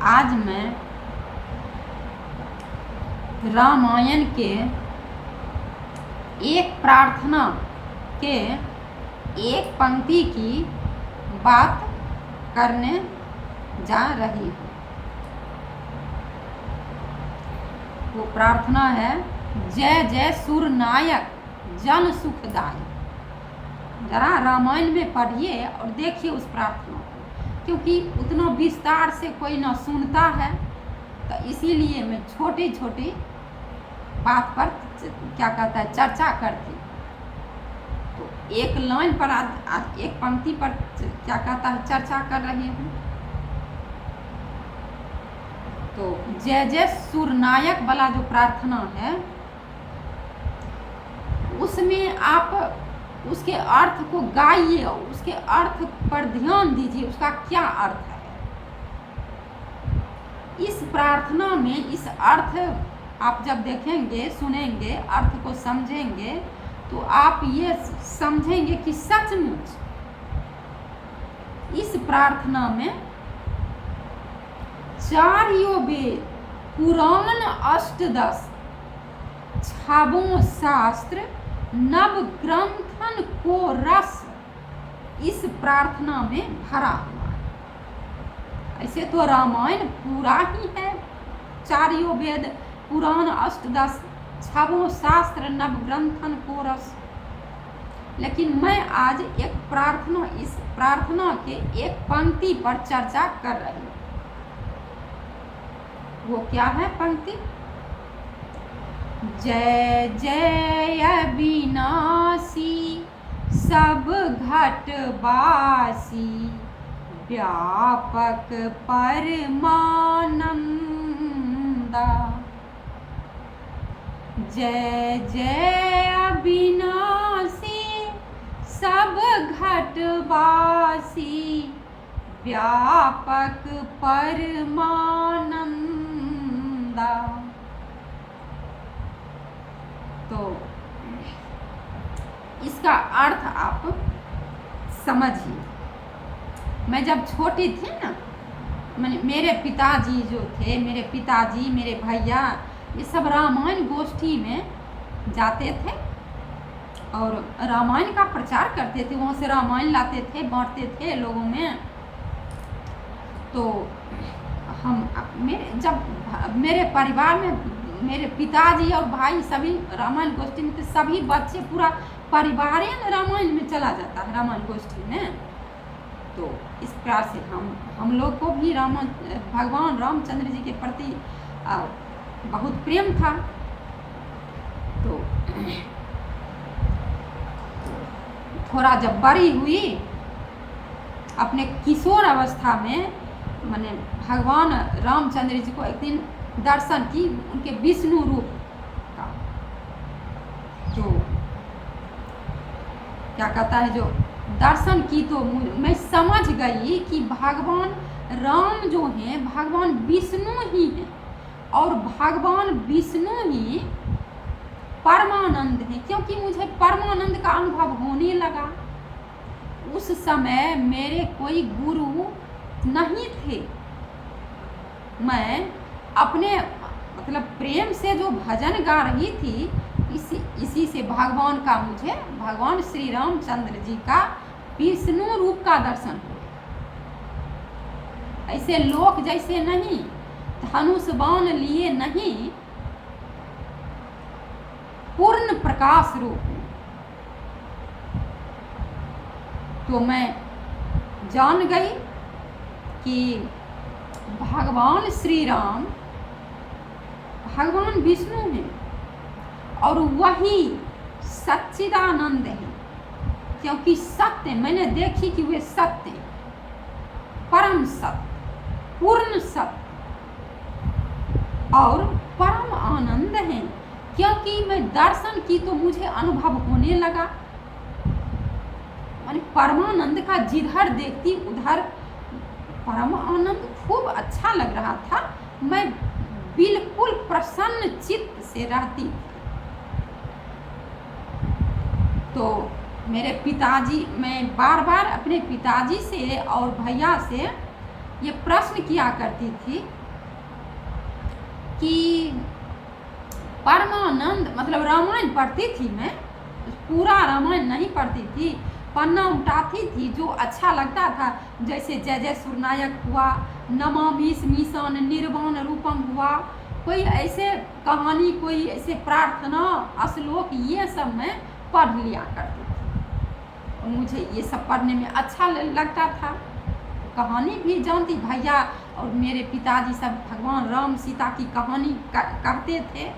आज मैं रामायण के एक प्रार्थना के एक पंक्ति की बात करने जा रही हूँ। वो प्रार्थना है, जय जय सुरनायक जन सुखदाई। जरा रामायण में पढ़िए और देखिए उस प्रार्थना को, क्योंकि उतना विस्तार से कोई ना सुनता है, तो इसीलिए मैं छोटी छोटी बात पर क्या कहता है चर्चा करती। तो एक लाइन पर एक पंक्ति पर क्या कहता है चर्चा कर रही हूँ। तो जय जय सुरनायक वाला जो प्रार्थना है, उसमें आप उसके अर्थ को गाइए और उसके अर्थ पर ध्यान दीजिए, उसका क्या अर्थ है। इस प्रार्थना में इस अर्थ आप जब देखेंगे, सुनेंगे, अर्थ को समझेंगे, तो आप ये समझेंगे कि सचमुच इस प्रार्थना में चारियों वेद, पुराण, अष्टदश, 56 शास्त्र, नव ग्रंथन को रस इस प्रार्थना में भरा हुआ है। ऐसे तो रामायण पूरा ही है, चारियों वेद, पुराण, अष्टदश, 56 शास्त्र, नव ग्रंथन को रस। लेकिन मैं आज एक प्रार्थना, इस प्रार्थना के एक पंक्ति पर चर्चा कर रही हूँ। वो क्या है पंक्ति? जय जय अविनाशी सब घटवासी, व्यापक परमानंदा। जय जय अविनाशी सब घटवासी, व्यापक परमानंदा। तो इसका अर्थ आप समझिए। मैं जब छोटी थी ना, मेरे पिताजी जो थे, मेरे पिताजी, मेरे भैया, ये सब रामायण गोष्ठी में जाते थे और रामायण का प्रचार करते थे। वहाँ से रामायण लाते थे, बांटते थे लोगों में। तो मेरे परिवार में मेरे पिताजी और भाई सभी रामायण गोष्ठी में थे। सभी बच्चे, पूरा परिवार रामायण में चला जाता है, रामायण गोष्ठी में। तो इस प्रकार से हम लोग को भी भगवान रामचंद्र जी के प्रति बहुत प्रेम था। तो थोड़ा जब बड़ी हुई, अपने किशोर अवस्था में, मैंने भगवान रामचंद्र जी को एक दिन दर्शन की, उनके विष्णु रूप का। तो क्या कहता है, जो दर्शन की तो मैं समझ गई कि भगवान राम जो हैं भगवान विष्णु ही हैं, और भगवान विष्णु ही परमानंद हैं। क्योंकि मुझे परमानंद का अनुभव होने लगा। उस समय मेरे कोई गुरु नहीं थे। मैं अपने मतलब प्रेम से जो भजन गा रही थी, इसी से भगवान श्री रामचंद्र जी का विष्णु रूप का दर्शन हुआ। ऐसे लोक जैसे नहीं, धनुष बाण लिए नहीं, पूर्ण प्रकाश रूप में। तो मैं जान गई कि भगवान श्री राम भगवान विष्णु हैं और वही सच्चिदानंद हैं। क्योंकि सत्य, मैंने देखी कि वे सत्य, परम सत्य, पूर्ण सत्य और परम आनंद हैं। क्योंकि मैं दर्शन की तो मुझे अनुभव होने लगा। मैंने परमानंद का जिधर देखती उधर परम आनंद, खूब अच्छा लग रहा था। मैं बिल्कुल प्रसन्न चित्त से रहती थी। तो मेरे पिताजी, मैं बार बार अपने पिताजी से और भैया से ये प्रश्न किया करती थी कि परमानंद, मतलब रामायण पढ़ती थी मैं, पूरा रामायण नहीं पढ़ती थी, पन्ना उठाती थी जो अच्छा लगता था, जैसे जय जय सूरनायक हुआ, नमामि स्मीशान निर्वाण रूपम हुआ, कोई ऐसे कहानी, कोई ऐसे प्रार्थना श्लोक, ये सब मैं पढ़ लिया करती थी और मुझे ये सब पढ़ने में अच्छा लगता था। कहानी भी जानती, भैया और मेरे पिताजी सब भगवान राम सीता की कहानी कहते थे,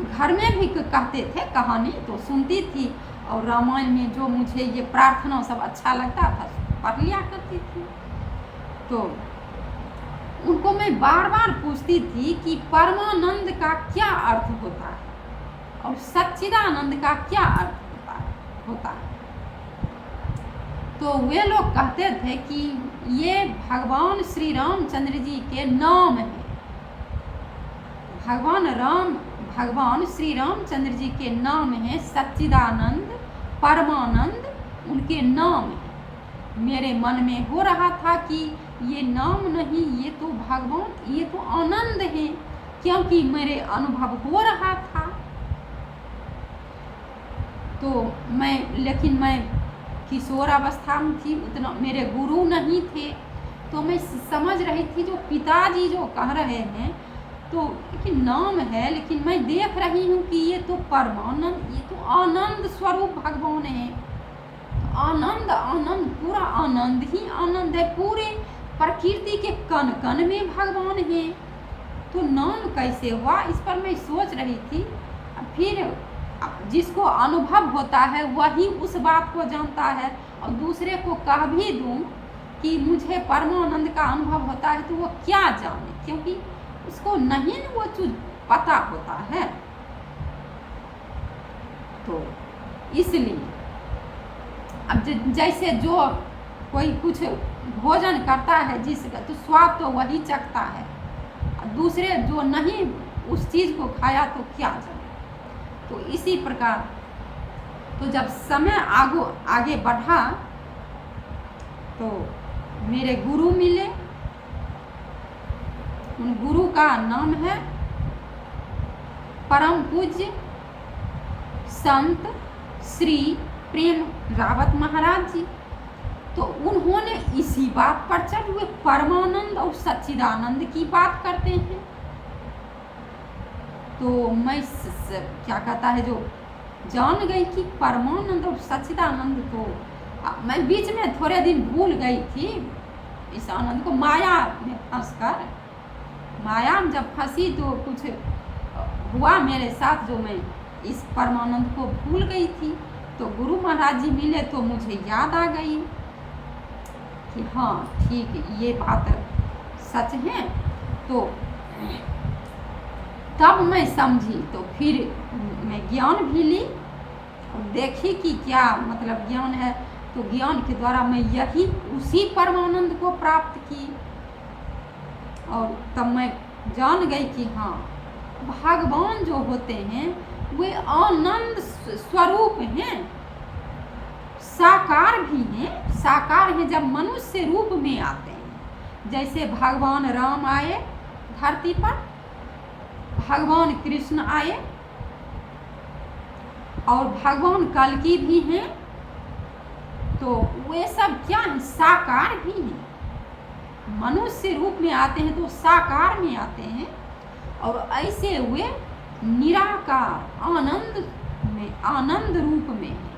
घर में भी कहते थे कहानी, तो सुनती थी, और रामायण में जो मुझे ये प्रार्थना सब अच्छा लगता था पढ़ लिया करती थी। तो उनको मैं बार बार पूछती थी कि परमानंद का क्या अर्थ होता है और सच्चिदानंद का क्या अर्थ होता है। तो वे लोग कहते थे कि ये भगवान श्री रामचंद्र जी के नाम है, भगवान श्री रामचंद्र जी के नाम है, सच्चिदानंद, परमानंद उनके नाम है। मेरे मन में हो रहा था कि ये नाम नहीं, ये तो भगवान, ये तो आनंद है, क्योंकि मेरे अनुभव हो रहा था। तो लेकिन मैं किशोर अवस्था में थी, उतना मेरे गुरु नहीं थे, तो मैं समझ रही थी जो पिताजी जो कह रहे हैं, तो कि नाम है, लेकिन मैं देख रही हूँ कि ये तो परमानंद, ये तो आनंद स्वरूप भगवान है। आनंद आनंद, पूरा आनंद ही आनंद है, पूरे प्रकृति के कण कण में भगवान है, तो नाम कैसे हुआ, इस पर मैं सोच रही थी। फिर जिसको अनुभव होता है वही उस बात को जानता है, और दूसरे को कह भी दूँ कि मुझे परमानंद का अनुभव होता है, तो वो क्या जाने, क्योंकि उसको नहीं वो चीज पता होता है। तो इसलिए अब जैसे जो कोई कुछ भोजन करता है जिसका, तो स्वाद तो वही चखता है, दूसरे जो नहीं उस चीज को खाया तो क्या जाने। तो इसी प्रकार तो जब समय आगे बढ़ा तो मेरे गुरु मिले। उन गुरु का नाम है परम पूज्य संत श्री प्रेम रावत महाराज जी। तो उन्होंने इसी बात पर चढ़ हुए परमानंद और सच्चिदानंद की बात करते हैं। तो मैं क्या कहता है जो जान गई कि परमानंद और सच्चिदानंद, तो मैं बीच में थोड़े दिन भूल गई थी इस आनंद को, माया में फंसकर। माया में जब फंसी तो कुछ हुआ मेरे साथ जो मैं इस परमानंद को भूल गई थी। तो गुरु महाराज जी मिले तो मुझे याद आ गई कि हाँ ठीक, ये बात सच है। तो तब मैं समझी, तो फिर मैं ज्ञान भी ली और देखी कि क्या मतलब ज्ञान है। तो ज्ञान के द्वारा मैं यही उसी परमानंद को प्राप्त की, और तब मैं जान गई कि हाँ भगवान जो होते हैं वे आनंद स्वरूप हैं, साकार भी हैं। साकार हैं जब मनुष्य रूप में आते हैं, जैसे भगवान राम आए धरती पर, भगवान कृष्ण आए, और भगवान कल्कि भी हैं। तो वे सब क्या हैं, साकार भी हैं। मनुष्य रूप में आते हैं तो साकार में आते हैं, और ऐसे वे निराकार आनंद में, आनंद रूप में है।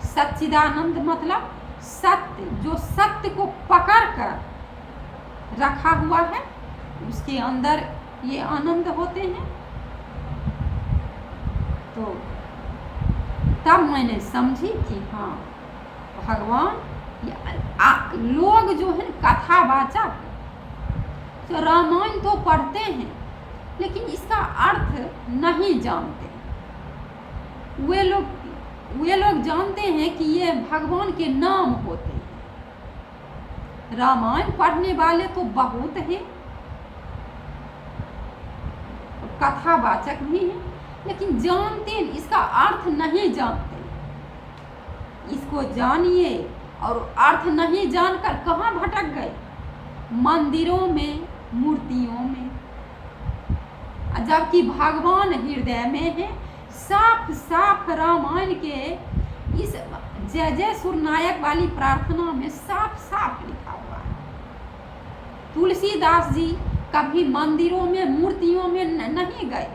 सच्चिदानंद मतलब सत्य, जो सत्य को पकड़ कर रखा हुआ है, उसके अंदर ये आनंद होते हैं। तो तब मैंने समझी कि हाँ भगवान, लोग जो है कथावाचक, तो रामायण तो पढ़ते हैं लेकिन इसका अर्थ नहीं जानते। वे लोग जानते हैं कि ये भगवान के नाम होते हैं। रामायण पढ़ने वाले तो बहुत हैं, कथावाचक भी हैं, लेकिन जानते इसका अर्थ नहीं जानते। इसको जानिए और अर्थ नहीं जानकर कहाँ भटक गए? मंदिरों में, मूर्तियों में। जबकि भगवान हृदय में है। साफ साफ रामायण के इस जय जय सुरनायक वाली प्रार्थना में साफ साफ लिखा हुआ है। तुलसीदास जी कभी मंदिरों में, मूर्तियों में नहीं गए।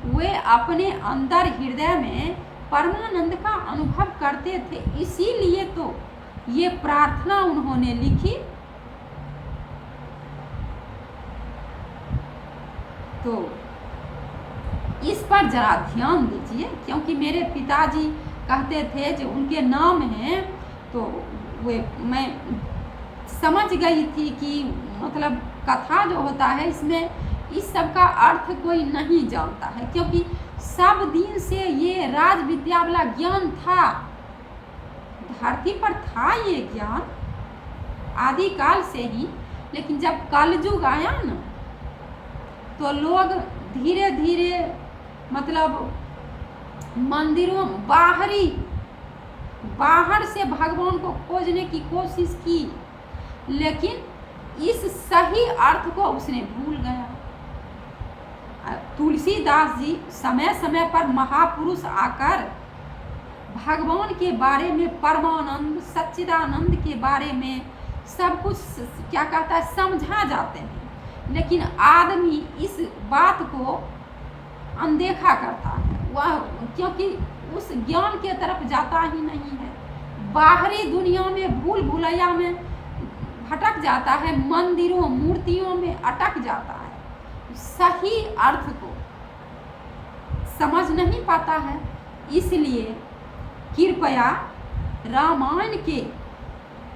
वे अपने अंदर हृदय में परमानंद का अनुभव करते थे। इसीलिए तो ये प्रार्थना उन्होंने लिखी। तो इस पर जरा ध्यान दीजिए, क्योंकि मेरे पिताजी कहते थे जो उनके नाम हैं, तो वे मैं समझ गई थी कि मतलब कथा जो होता है इसमें इस सब का अर्थ कोई नहीं जानता है, क्योंकि सब दिन से ये राज विद्या वाला ज्ञान था, धरती पर था ये ज्ञान आदिकाल से ही। लेकिन जब कलयुग आया ना, तो लोग धीरे धीरे मतलब मंदिरों बाहर से भगवान को खोजने की कोशिश की, लेकिन इस सही अर्थ को उसने भूल गया। तुलसीदास जी समय समय पर महापुरुष आकर भगवान के बारे में, परमानंद सच्चिदानंद के बारे में सब कुछ क्या कहता है समझा जाते हैं, लेकिन आदमी इस बात को अनदेखा करता है, वह क्योंकि उस ज्ञान के तरफ जाता ही नहीं है, बाहरी दुनिया में भूल भुलैया में भटक जाता है, मंदिरों मूर्तियों में अटक जाता है, सही अर्थ को समझ नहीं पाता है। इसलिए कृपया रामायण के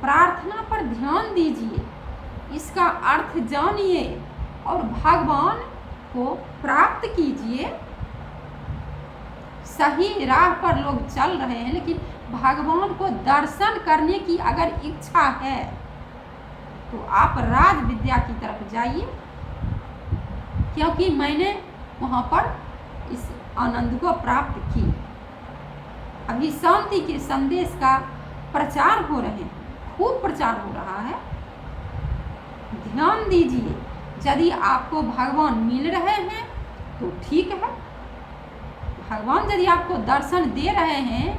प्रार्थना पर ध्यान दीजिए, इसका अर्थ जानिए और भगवान को प्राप्त कीजिए। सही राह पर लोग चल रहे हैं, लेकिन भगवान को दर्शन करने की अगर इच्छा है तो आप राज विद्या की तरफ जाइए, क्योंकि मैंने वहाँ पर इस आनंद को प्राप्त की। अभी शांति के संदेश का प्रचार हो रहे हैं, खूब प्रचार हो रहा है। ध्यान दीजिए, यदि आपको भगवान मिल रहे हैं तो ठीक है, भगवान यदि आपको दर्शन दे रहे हैं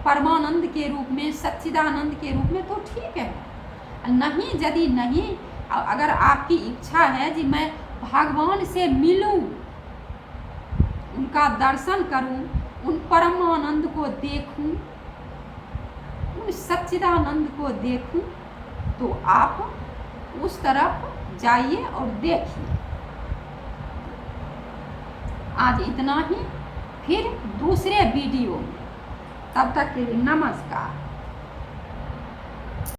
परमानंद के रूप में, सच्चिदानंद के रूप में, तो ठीक है। नहीं, यदि नहीं, अगर आपकी इच्छा है कि मैं भगवान से मिलूं, उनका दर्शन करूं, उन परमानंद को देखूं, उन सच्चिदानंद को देखूं, तो आप उस तरफ जाइए और देखिए। आज इतना ही, फिर दूसरे वीडियो में, तब तक के लिए नमस्कार।